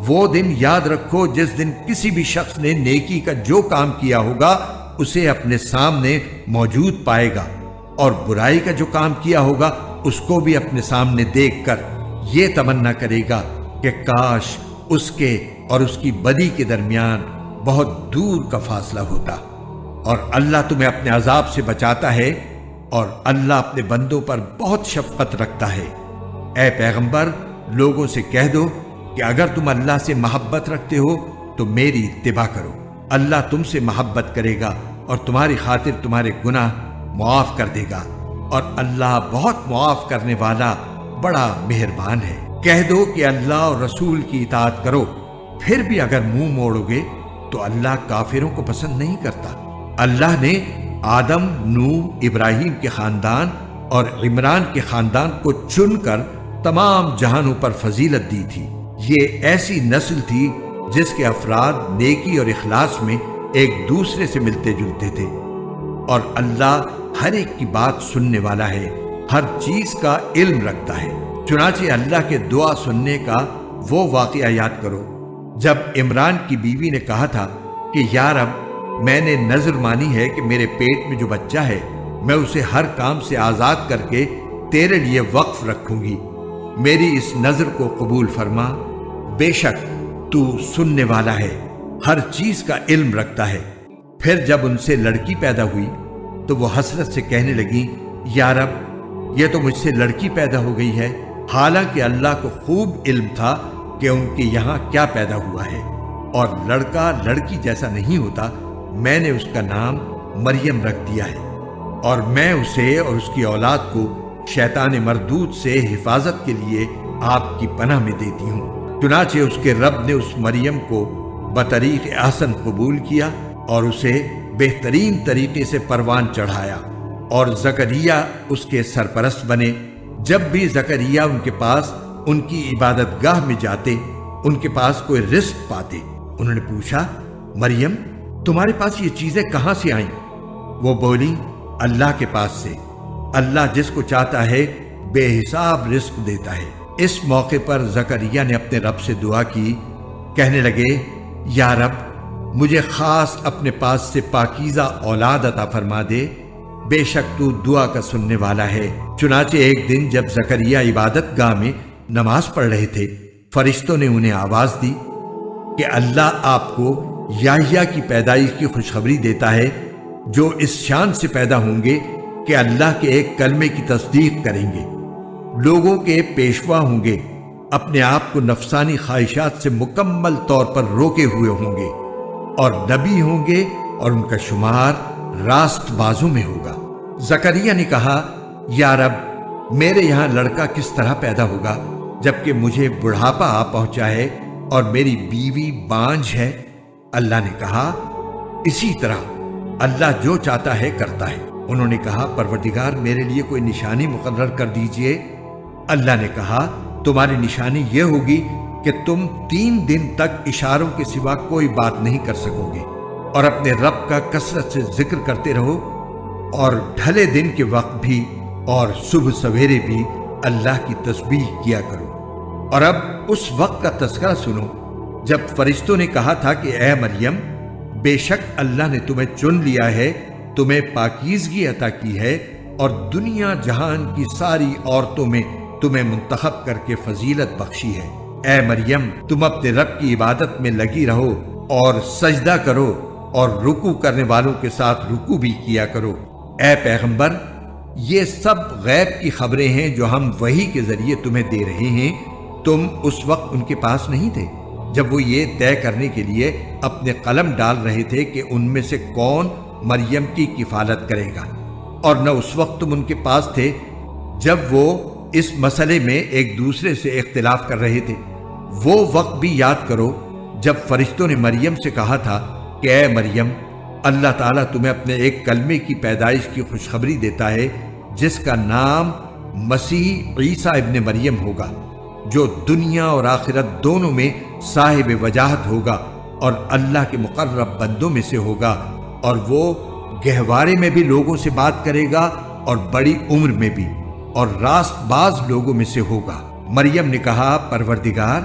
وہ دن یاد رکھو جس دن کسی بھی شخص نے نیکی کا جو کام کیا ہوگا اسے اپنے سامنے موجود پائے گا، اور برائی کا جو کام کیا ہوگا اس کو بھی اپنے سامنے دیکھ کر یہ تمنا کرے گا کہ کاش اس کے اور اس کی بدی کے درمیان بہت دور کا فاصلہ ہوتا۔ اور اللہ تمہیں اپنے عذاب سے بچاتا ہے، اور اللہ اپنے بندوں پر بہت شفقت رکھتا ہے۔ اے پیغمبر، لوگوں سے کہہ دو کہ اگر تم اللہ سے محبت رکھتے ہو تو میری اتباع کرو، اللہ تم سے محبت کرے گا اور تمہاری خاطر تمہارے گناہ معاف کر دے گا، اور اللہ بہت معاف کرنے والا بڑا مہربان ہے۔ کہہ دو کہ اللہ اور رسول کی اطاعت کرو، پھر بھی اگر منہ موڑو گے تو اللہ کافروں کو پسند نہیں کرتا۔ اللہ نے آدم، نوح، ابراہیم کے خاندان اور عمران کے خاندان کو چن کر تمام جہانوں پر فضیلت دی تھی۔ یہ ایسی نسل تھی جس کے افراد نیکی اور اخلاص میں ایک دوسرے سے ملتے جلتے تھے، اور اللہ ہر ایک کی بات سننے والا ہے، ہر چیز کا علم رکھتا ہے۔ چنانچہ اللہ کے دعا سننے کا وہ واقعہ یاد کرو جب عمران کی بیوی نے کہا تھا کہ یا رب، میں نے نذر مانی ہے کہ میرے پیٹ میں جو بچہ ہے میں اسے ہر کام سے آزاد کر کے تیرے لیے وقف رکھوں گی، میری اس نذر کو قبول فرما، بے شک تو سننے والا ہے، ہر چیز کا علم رکھتا ہے۔ پھر جب ان سے لڑکی پیدا ہوئی تو وہ حسرت سے کہنے لگی، یا رب، یہ تو مجھ سے لڑکی پیدا ہو گئی ہے، حالانکہ اللہ کو خوب علم تھا کہ ان کے یہاں کیا پیدا ہوا ہے، اور لڑکا لڑکی جیسا نہیں ہوتا۔ میں نے اس کا نام مریم رکھ دیا ہے، اور میں اسے اور اس کی اولاد کو شیطان مردود سے حفاظت کے لیے آپ کی پناہ میں دیتی ہوں۔ چنانچہ اس کے رب نے اس مریم کو بطریق احسن قبول کیا اور اسے بہترین طریقے سے پروان چڑھایا، اور زکریا اس کے سرپرست بنے۔ جب بھی زکریا ان کے پاس ان کی عبادت گاہ میں جاتے، ان کے پاس کوئی رزق پاتے۔ انہوں نے پوچھا، مریم، تمہارے پاس یہ چیزیں کہاں سے آئیں؟ وہ بولی، اللہ کے پاس سے، اللہ جس کو چاہتا ہے بے حساب رزق دیتا ہے۔ اس موقع پر زکریا نے اپنے رب سے دعا کی، کہنے لگے، یا رب، مجھے خاص اپنے پاس سے پاکیزہ اولاد عطا فرما دے، بے شک تو دعا کا سننے والا ہے۔ چنانچہ ایک دن جب زکریا عبادت گاہ میں نماز پڑھ رہے تھے، فرشتوں نے انہیں آواز دی کہ اللہ آپ کو یحییٰ کی پیدائش کی خوشخبری دیتا ہے، جو اس شان سے پیدا ہوں گے کہ اللہ کے ایک کلمے کی تصدیق کریں گے، لوگوں کے پیشوا ہوں گے، اپنے آپ کو نفسانی خواہشات سے مکمل طور پر روکے ہوئے ہوں گے، اور نبی ہوں گے، اور ان کا شمار راست بازوں میں ہوگا۔ زکریا نے کہا، یا رب، میرے یہاں لڑکا کس طرح پیدا ہوگا جبکہ مجھے بڑھاپا آ پہنچا ہے اور میری بیوی بانجھ ہے؟ اللہ نے کہا، اسی طرح اللہ جو چاہتا ہے کرتا ہے۔ انہوں نے کہا، پروردگار، میرے لیے کوئی نشانی مقرر کر دیجئے۔ اللہ نے کہا، تمہاری نشانی یہ ہوگی کہ تم 3 دن تک اشاروں کے سوا کوئی بات نہیں کر سکو گے، اور اپنے رب کا کثرت سے ذکر کرتے رہو، اور ڈھلے دن کے وقت بھی اور صبح سویرے بھی اللہ کی تسبیح کیا کرو۔ اور اب اس وقت کا تذکرہ سنو جب فرشتوں نے کہا تھا کہ اے مریم، بے شک اللہ نے تمہیں چن لیا ہے، تمہیں پاکیزگی عطا کی ہے، اور دنیا جہان کی ساری عورتوں میں تمہیں منتخب کر کے فضیلت بخشی ہے۔ اے مریم، تم اپنے رب کی عبادت میں لگی رہو اور سجدہ کرو، اور رکوع کرنے والوں کے ساتھ رکوع بھی کیا کرو۔ اے پیغمبر، یہ سب غیب کی خبریں ہیں جو ہم وحی کے ذریعے تمہیں دے رہے ہیں، تم اس وقت ان کے پاس نہیں تھے جب وہ یہ طے کرنے کے لیے اپنے قلم ڈال رہے تھے کہ ان میں سے کون مریم کی کفالت کرے گا، اور نہ اس وقت تم ان کے پاس تھے جب وہ اس مسئلے میں ایک دوسرے سے اختلاف کر رہے تھے۔ وہ وقت بھی یاد کرو جب فرشتوں نے مریم سے کہا تھا کہ اے مریم، اللہ تعالیٰ تمہیں اپنے ایک کلمے کی پیدائش کی خوشخبری دیتا ہے جس کا نام مسیح عیسیٰ ابن مریم ہوگا، جو دنیا اور آخرت دونوں میں صاحب وجاہت ہوگا اور اللہ کے مقرب بندوں میں سے ہوگا، اور وہ گہوارے میں بھی لوگوں سے بات کرے گا اور بڑی عمر میں بھی، اور راست باز لوگوں میں سے ہوگا۔ مریم نے کہا پروردگار،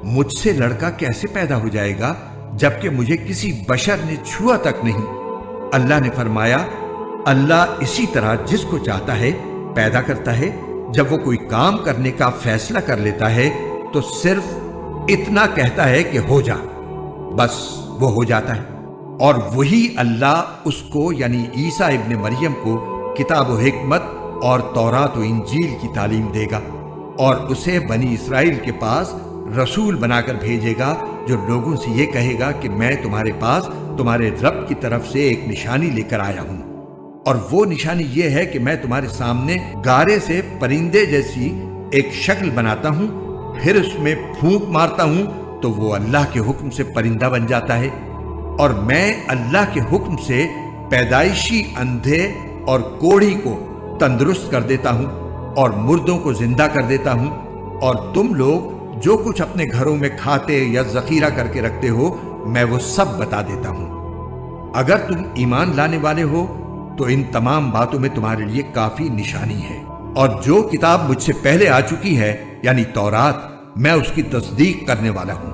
مجھ سے لڑکا کیسے پیدا ہو جائے گا جبکہ مجھے کسی بشر نے چھوا تک نہیں؟ اللہ نے فرمایا، اللہ اسی طرح جس کو چاہتا ہے پیدا کرتا ہے۔ جب وہ کوئی کام کرنے کا فیصلہ کر لیتا ہے تو صرف اتنا کہتا ہے کہ ہو جا، بس وہ ہو جاتا ہے۔ اور وہی اللہ اس کو یعنی عیسیٰ ابن مریم کو کتاب و حکمت اور تورات و انجیل کی تعلیم دے گا، اور اسے بنی اسرائیل کے پاس رسول بنا کر بھیجے گا جو لوگوں سے یہ کہے گا کہ میں تمہارے پاس تمہارے رب کی طرف سے ایک نشانی لے کر آیا ہوں، اور وہ نشانی یہ ہے کہ میں تمہارے سامنے گارے سے پرندے جیسی ایک شکل بناتا ہوں، پھر اس میں پھونک مارتا ہوں تو وہ اللہ کے حکم سے پرندہ بن جاتا ہے، اور میں اللہ کے حکم سے پیدائشی اندھے اور کوڑھی کو تندرست کر دیتا ہوں اور مردوں کو زندہ کر دیتا ہوں، اور تم لوگ جو کچھ اپنے گھروں میں کھاتے یا ذخیرہ کر کے رکھتے ہو میں وہ سب بتا دیتا ہوں۔ اگر تم ایمان لانے والے ہو تو ان تمام باتوں میں تمہارے لیے کافی نشانی ہے، اور جو کتاب مجھ سے پہلے آ چکی ہے یعنی تورات، میں اس کی تصدیق کرنے والا ہوں،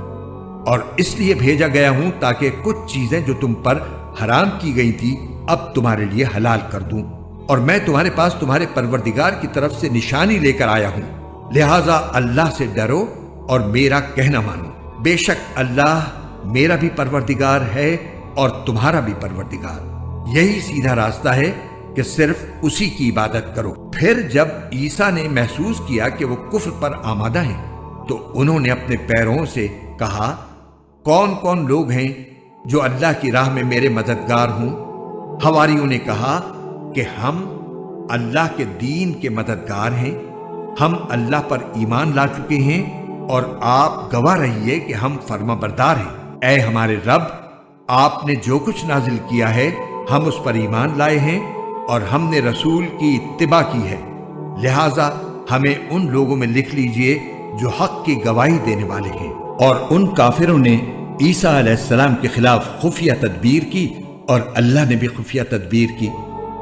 اور اس لیے بھیجا گیا ہوں تاکہ کچھ چیزیں جو تم پر حرام کی گئی تھی اب تمہارے لیے حلال کر دوں، اور میں تمہارے پاس تمہارے پروردگار کی طرف سے نشانی لے کر آیا ہوں، لہٰذا اللہ سے ڈرو اور میرا کہنا مانو۔ بے شک اللہ میرا بھی پروردگار ہے اور تمہارا بھی پروردگار، یہی سیدھا راستہ ہے کہ صرف اسی کی عبادت کرو۔ پھر جب عیسیٰ نے محسوس کیا کہ وہ کفر پر آمادہ ہیں تو انہوں نے اپنے پیروں سے کہا، کون کون لوگ ہیں جو اللہ کی راہ میں میرے مددگار ہوں؟ حواریوں نے کہا کہ ہم اللہ کے دین کے مددگار ہیں، ہم اللہ پر ایمان لا چکے ہیں اور آپ گواہ رہیے کہ ہم فرما بردار ہیں۔ اے ہمارے رب، آپ نے جو کچھ نازل کیا ہے ہم اس پر ایمان لائے ہیں اور ہم نے رسول کی اتباع کی ہے، لہٰذا ہمیں ان لوگوں میں لکھ لیجئے جو حق کی گواہی دینے والے ہیں۔ اور ان کافروں نے عیسیٰ علیہ السلام کے خلاف خفیہ تدبیر کی اور اللہ نے بھی خفیہ تدبیر کی،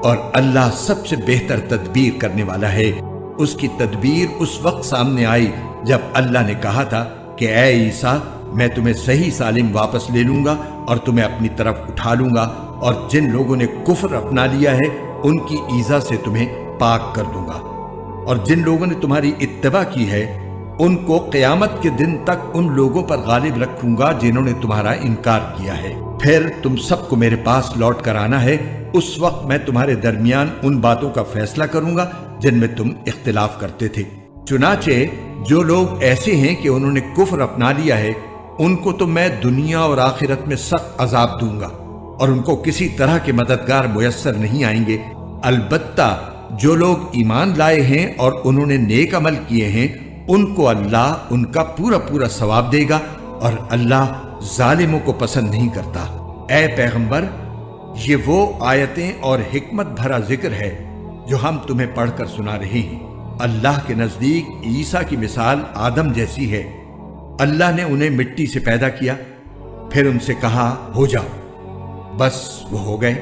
اور اللہ سب سے بہتر تدبیر کرنے والا ہے۔ اس کی تدبیر اس وقت سامنے آئی جب اللہ نے کہا تھا کہ اے عیسیٰ، میں تمہیں صحیح سالم واپس لے لوں گا اور تمہیں اپنی طرف اٹھا لوں گا، اور جن لوگوں نے کفر اپنا لیا ہے ان کی ایذا سے تمہیں پاک کر دوں گا، اور جن لوگوں نے تمہاری اتباع کی ہے ان کو قیامت کے دن تک ان لوگوں پر غالب رکھوں گا جنہوں نے تمہارا انکار کیا ہے۔ پھر تم سب کو میرے پاس لوٹ کر آنا ہے، اس وقت میں تمہارے درمیان ان باتوں کا فیصلہ کروں گا جن میں تم اختلاف کرتے تھے۔ چنانچہ جو لوگ ایسے ہیں کہ انہوں نے کفر اپنا لیا ہے ان کو تو میں دنیا اور آخرت میں سخت عذاب دوں گا، اور ان کو کسی طرح کے مددگار میسر نہیں آئیں گے۔ البتہ جو لوگ ایمان لائے ہیں اور انہوں نے نیک عمل کیے ہیں ان کو اللہ ان کا پورا پورا ثواب دے گا، اور اللہ ظالموں کو پسند نہیں کرتا۔ اے پیغمبر، یہ وہ آیتیں اور حکمت بھرا ذکر ہے جو ہم تمہیں پڑھ کر سنا رہے ہیں۔ اللہ کے نزدیک عیسیٰ کی مثال آدم جیسی ہے۔ اللہ نے انہیں مٹی سے پیدا کیا، پھر ان سے کہا ہو جاؤ، بس وہ ہو گئے۔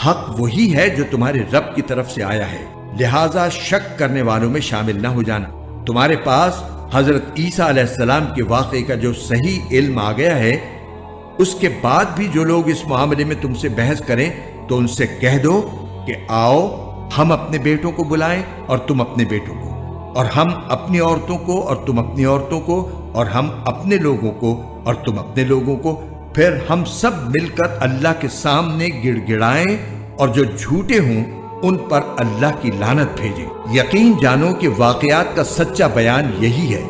حق وہی ہے جو تمہارے رب کی طرف سے آیا ہے، لہٰذا شک کرنے والوں میں شامل نہ ہو جانا۔ تمہارے پاس حضرت عیسیٰ علیہ السلام کے واقعے کا جو صحیح علم آ گیا ہے، اس کے بعد بھی جو لوگ اس معاملے میں تم سے بحث کریں تو ان سے کہہ دو کہ آؤ ہم اپنے بیٹوں کو بلائیں اور تم اپنے بیٹوں کو، اور ہم اپنی عورتوں کو اور تم اپنی عورتوں کو، اور ہم اپنے لوگوں کو اور تم اپنے لوگوں کو، پھر ہم سب مل کر اللہ کے سامنے گڑ گڑائیں، اور جو جھوٹے ہوں ان پر اللہ کی لعنت بھیجیں۔ یقین جانو کہ واقعات کا سچا بیان یہی ہے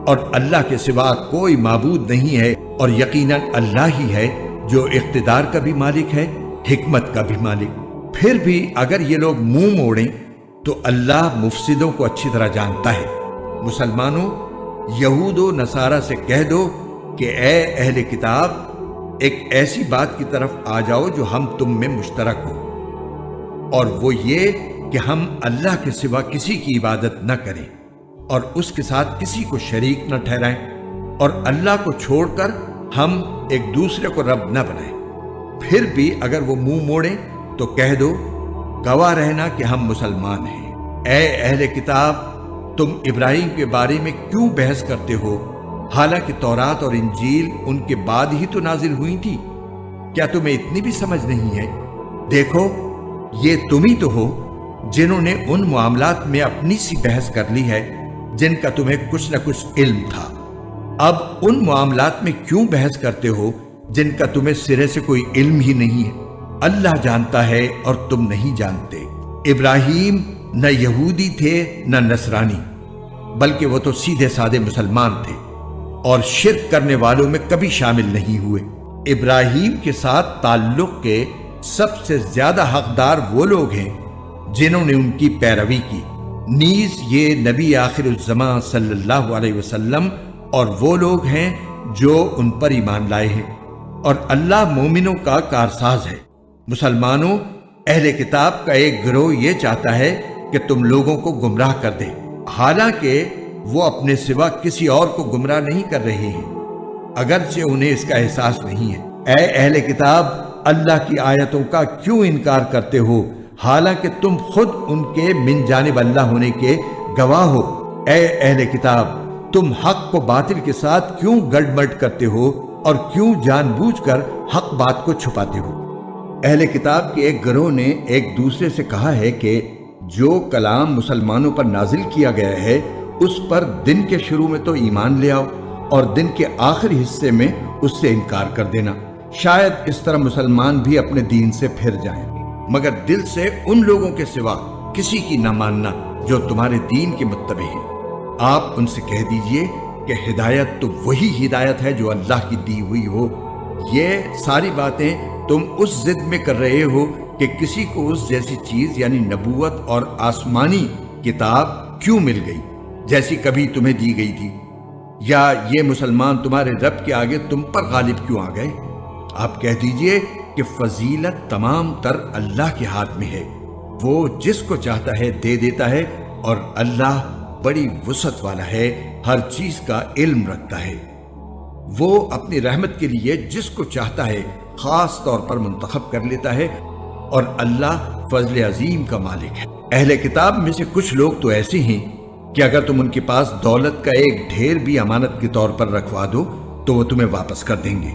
اور اللہ کے سوا کوئی معبود نہیں ہے، اور یقیناً اللہ ہی ہے جو اقتدار کا بھی مالک ہے، حکمت کا بھی مالک۔ پھر بھی اگر یہ لوگ منہ موڑیں تو اللہ مفسدوں کو اچھی طرح جانتا ہے۔ مسلمانوں، یہود و نصارہ سے کہہ دو کہ اے اہل کتاب، ایک ایسی بات کی طرف آ جاؤ جو ہم تم میں مشترک ہو، اور وہ یہ کہ ہم اللہ کے سوا کسی کی عبادت نہ کریں اور اس کے ساتھ کسی کو شریک نہ ٹھہرائیں، اور اللہ کو چھوڑ کر ہم ایک دوسرے کو رب نہ بنائیں۔ پھر بھی اگر وہ منہ موڑیں تو کہہ دو گواہ رہنا کہ ہم مسلمان ہیں۔ اے اہل کتاب، تم ابراہیم کے بارے میں کیوں بحث کرتے ہو، حالانکہ تورات اور انجیل ان کے بعد ہی تو نازل ہوئی تھی؟ کیا تمہیں اتنی بھی سمجھ نہیں ہے؟ دیکھو، یہ تم ہی تو ہو جنہوں نے ان معاملات میں اپنی سی بحث کر لی ہے جن کا تمہیں کچھ نہ کچھ علم تھا۔ اب ان معاملات میں کیوں بحث کرتے ہو جن کا تمہیں سرے سے کوئی علم ہی نہیں ہے؟ اللہ جانتا ہے اور تم نہیں جانتے۔ ابراہیم نہ یہودی تھے نہ نصرانی، بلکہ وہ تو سیدھے سادے مسلمان تھے اور شرک کرنے والوں میں کبھی شامل نہیں ہوئے۔ ابراہیم کے ساتھ تعلق کے سب سے زیادہ حقدار وہ لوگ ہیں جنہوں نے ان کی پیروی کی، نیز یہ نبی آخر الزمان صلی اللہ علیہ وسلم اور وہ لوگ ہیں جو ان پر ایمان لائے ہیں، اور اللہ مومنوں کا کارساز ہے۔ مسلمانوں، اہل کتاب کا ایک گروہ یہ چاہتا ہے کہ تم لوگوں کو گمراہ کر دے، حالانکہ وہ اپنے سوا کسی اور کو گمراہ نہیں کر رہے ہیں، اگرچہ انہیں اس کا احساس نہیں ہے۔ اے اہل کتاب، اللہ کی آیتوں کا کیوں انکار کرتے ہو حالانکہ تم خود ان کے من جانب اللہ ہونے کے گواہ ہو؟ اے اہل کتاب، تم حق کو باطل کے ساتھ کیوں گڑبڑ کرتے ہو اور کیوں جان بوجھ کر حق بات کو چھپاتے ہو؟ اہل کتاب کے ایک گروہ نے ایک دوسرے سے کہا ہے کہ جو کلام مسلمانوں پر نازل کیا گیا ہے اس پر دن کے شروع میں تو ایمان لے آؤ اور دن کے آخری حصے میں اس سے انکار کر دینا، شاید اس طرح مسلمان بھی اپنے دین سے پھر جائیں، مگر دل سے ان لوگوں کے سوا کسی کی نہ ماننا جو تمہارے دین کے متبع ہیں۔ آپ ان سے کہہ دیجئے کہ ہدایت تو وہی ہدایت ہے جو اللہ کی دی ہوئی ہو۔ یہ ساری باتیں تم اس ضد میں کر رہے ہو کہ کسی کو اس جیسی چیز یعنی نبوت اور آسمانی کتاب کیوں مل گئی جیسی کبھی تمہیں دی گئی تھی، یا یہ مسلمان تمہارے رب کے آگے تم پر غالب کیوں آ گئے؟ آپ کہہ دیجئے کہ فضیلت تمام تر اللہ کے ہاتھ میں ہے، وہ جس کو چاہتا ہے دے دیتا ہے، اور اللہ بڑی وسعت والا ہے، ہر چیز کا علم رکھتا ہے۔ وہ اپنی رحمت کے لیے جس کو چاہتا ہے خاص طور پر منتخب کر لیتا ہے، اور اللہ فضل عظیم کا مالک ہے۔ اہل کتاب میں سے کچھ لوگ تو ایسے ہیں کہ اگر تم ان کے پاس دولت کا ایک ڈھیر بھی امانت کے طور پر رکھوا دو تو وہ تمہیں واپس کر دیں گے،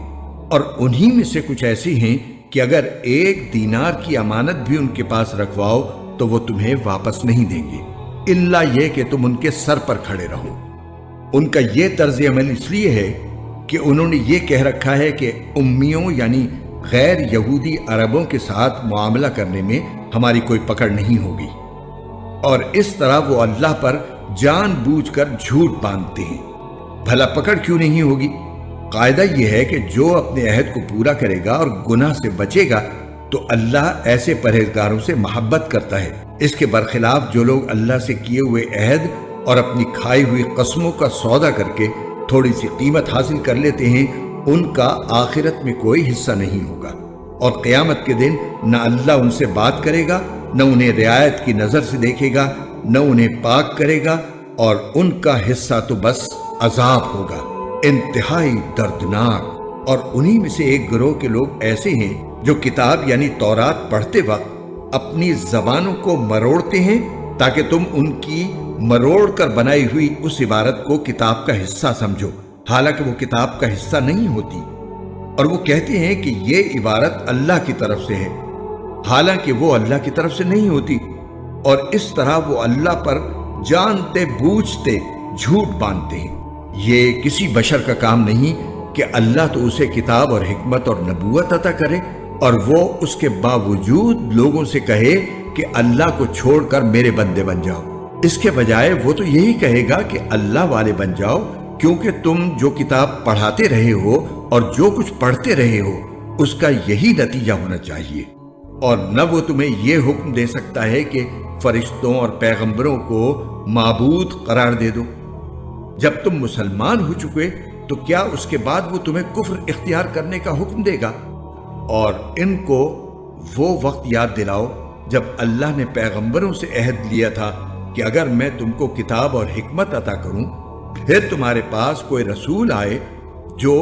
اور انہی میں سے کچھ ایسے ہیں کہ اگر 1 دینار کی امانت بھی ان کے پاس رکھواؤ تو وہ تمہیں واپس نہیں دیں گے، الا یہ کہ تم ان کے سر پر کھڑے رہو۔ ان کا یہ طرز عمل اس لیے ہے کہ انہوں نے یہ کہہ رکھا ہے کہ امیوں یعنی غیر یہودی عربوں کے ساتھ معاملہ کرنے میں ہماری کوئی پکڑ نہیں ہوگی، اور اس طرح وہ اللہ پر جان بوجھ کر جھوٹ باندھتے ہیں۔ بھلا پکڑ کیوں نہیں ہوگی؟ قاعدہ یہ ہے کہ جو اپنے عہد کو پورا کرے گا اور گناہ سے بچے گا تو اللہ ایسے پرہیزگاروں سے محبت کرتا ہے۔ اس کے برخلاف جو لوگ اللہ سے کیے ہوئے عہد اور اپنی کھائی ہوئی قسموں کا سودا کر کے تھوڑی سی قیمت حاصل کر لیتے ہیں، ان کا آخرت میں کوئی حصہ نہیں ہوگا، اور قیامت کے دن نہ اللہ ان سے بات کرے گا، نہ انہیں رعایت کی نظر سے دیکھے گا، نہ انہیں پاک کرے گا، اور ان کا حصہ تو بس عذاب ہوگا، انتہائی دردناک۔ اور انہی میں سے ایک گروہ کے لوگ ایسے ہیں جو کتاب یعنی تورات پڑھتے وقت اپنی زبانوں کو مروڑتے ہیں تاکہ تم ان کی مروڑ کر بنائی ہوئی اس عبارت کو کتاب کا حصہ سمجھو، حالانکہ وہ کتاب کا حصہ نہیں ہوتی، اور وہ کہتے ہیں کہ یہ عبارت اللہ کی طرف سے ہے، حالانکہ وہ اللہ کی طرف سے نہیں ہوتی، اور اس طرح وہ اللہ پر جانتے بوجھتے جھوٹ باندھتے ہیں۔ یہ کسی بشر کا کام نہیں کہ اللہ تو اسے کتاب اور حکمت اور نبوت عطا کرے اور وہ اس کے باوجود لوگوں سے کہے کہ اللہ کو چھوڑ کر میرے بندے بن جاؤ۔ اس کے بجائے وہ تو یہی کہے گا کہ اللہ والے بن جاؤ، کیونکہ تم جو کتاب پڑھاتے رہے ہو اور جو کچھ پڑھتے رہے ہو اس کا یہی نتیجہ ہونا چاہیے، اور نہ وہ تمہیں یہ حکم دے سکتا ہے کہ فرشتوں اور پیغمبروں کو معبود قرار دے دو۔ جب تم مسلمان ہو چکے تو کیا اس کے بعد وہ تمہیں کفر اختیار کرنے کا حکم دے گا؟ اور ان کو وہ وقت یاد دلاؤ جب اللہ نے پیغمبروں سے عہد لیا تھا کہ اگر میں تم کو کتاب اور حکمت عطا کروں، پھر تمہارے پاس کوئی رسول آئے جو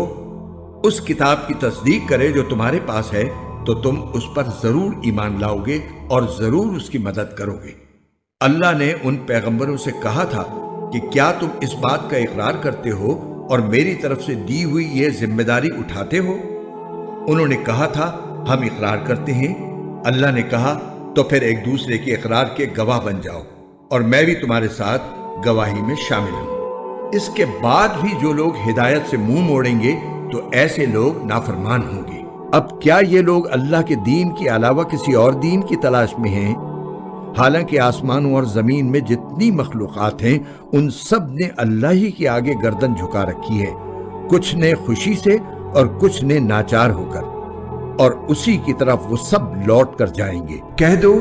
اس کتاب کی تصدیق کرے جو تمہارے پاس ہے، تو تم اس پر ضرور ایمان لاؤ گے اور ضرور اس کی مدد کرو گے۔ اللہ نے ان پیغمبروں سے کہا تھا کہ کیا تم اس بات کا اقرار کرتے ہو اور میری طرف سے دی ہوئی یہ ذمہ داری اٹھاتے ہو؟ انہوں نے کہا تھا ہم اقرار کرتے ہیں۔ اللہ نے کہا تو پھر ایک دوسرے کے اقرار کے گواہ بن جاؤ، اور میں بھی تمہارے ساتھ گواہی میں شامل ہوں۔ اس کے بعد بھی جو لوگ ہدایت سے منہ موڑیں گے تو ایسے لوگ نافرمان ہوں گے۔ اب کیا یہ لوگ اللہ کے دین کے علاوہ کسی اور دین کی تلاش میں ہیں؟ حالانکہ آسمانوں اور زمین میں جتنی مخلوقات ہیں ان سب نے اللہ ہی کے آگے گردن جھکا رکھی ہے، کچھ نے خوشی سے اور کچھ نے ناچار ہو کر، اور اسی کی طرف وہ سب لوٹ کر جائیں گے۔ کہہ دو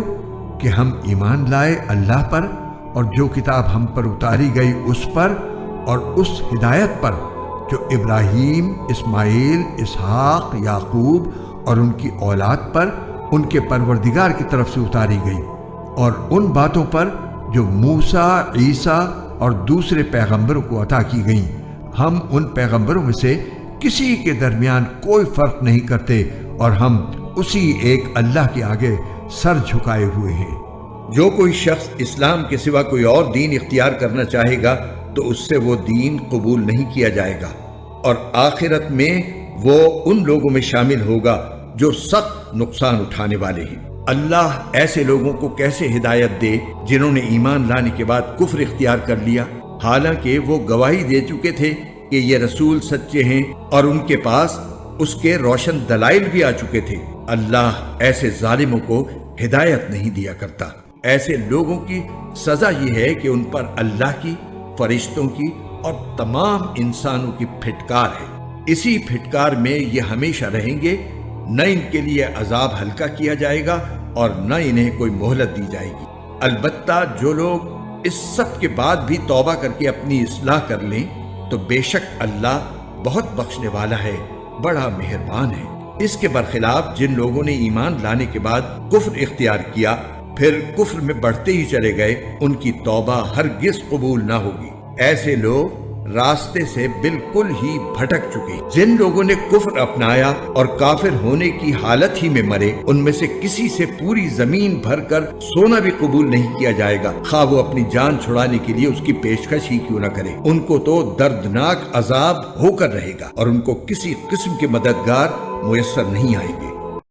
کہ ہم ایمان لائے اللہ پر اور جو کتاب ہم پر اتاری گئی اس پر، اور اس ہدایت پر جو ابراہیم، اسماعیل، اسحاق، یعقوب اور ان کی اولاد پر ان کے پروردگار کی طرف سے اتاری گئی، اور ان باتوں پر جو موسیٰ، عیسیٰ اور دوسرے پیغمبروں کو عطا کی گئیں۔ ہم ان پیغمبروں میں سے کسی کے درمیان کوئی فرق نہیں کرتے، اور ہم اسی ایک اللہ کے آگے سر جھکائے ہوئے ہیں۔ جو کوئی شخص اسلام کے سوا کوئی اور دین اختیار کرنا چاہے گا تو اس سے وہ دین قبول نہیں کیا جائے گا، اور آخرت میں وہ ان لوگوں میں شامل ہوگا جو سخت نقصان اٹھانے والے ہیں۔ اللہ ایسے لوگوں کو کیسے ہدایت دے جنہوں نے ایمان لانے کے بعد کفر اختیار کر لیا، حالانکہ وہ گواہی دے چکے تھے کہ یہ رسول سچے ہیں اور ان کے پاس اس کے روشن دلائل بھی آ چکے تھے۔ اللہ ایسے ظالموں کو ہدایت نہیں دیا کرتا۔ ایسے لوگوں کی سزا یہ ہے کہ ان پر اللہ کی، فرشتوں کی اور تمام انسانوں کی پھٹکار ہے۔ اسی پھٹکار میں یہ ہمیشہ رہیں گے، نہ ان کے لیے عذاب ہلکا کیا جائے گا اور نہ انہیں کوئی مہلت دی جائے گی۔ البتہ جو لوگ اس سب کے بعد بھی توبہ کر کے اپنی اصلاح کر لیں تو بے شک اللہ بہت بخشنے والا ہے، بڑا مہربان ہے۔ اس کے برخلاف جن لوگوں نے ایمان لانے کے بعد کفر اختیار کیا پھر کفر میں بڑھتے ہی چلے گئے، ان کی توبہ ہرگز قبول نہ ہوگی۔ ایسے لوگ راستے سے بالکل ہی بھٹک چکے۔ جن لوگوں نے کفر اپنایا اور کافر ہونے کی حالت ہی میں مرے، ان میں سے کسی سے پوری زمین بھر کر سونا بھی قبول نہیں کیا جائے گا، خواہ وہ اپنی جان چھڑانے کے لیے اس کی پیشکش ہی کیوں نہ کرے۔ ان کو تو دردناک عذاب ہو کر رہے گا اور ان کو کسی قسم کے مددگار میسر نہیں آئیں گے۔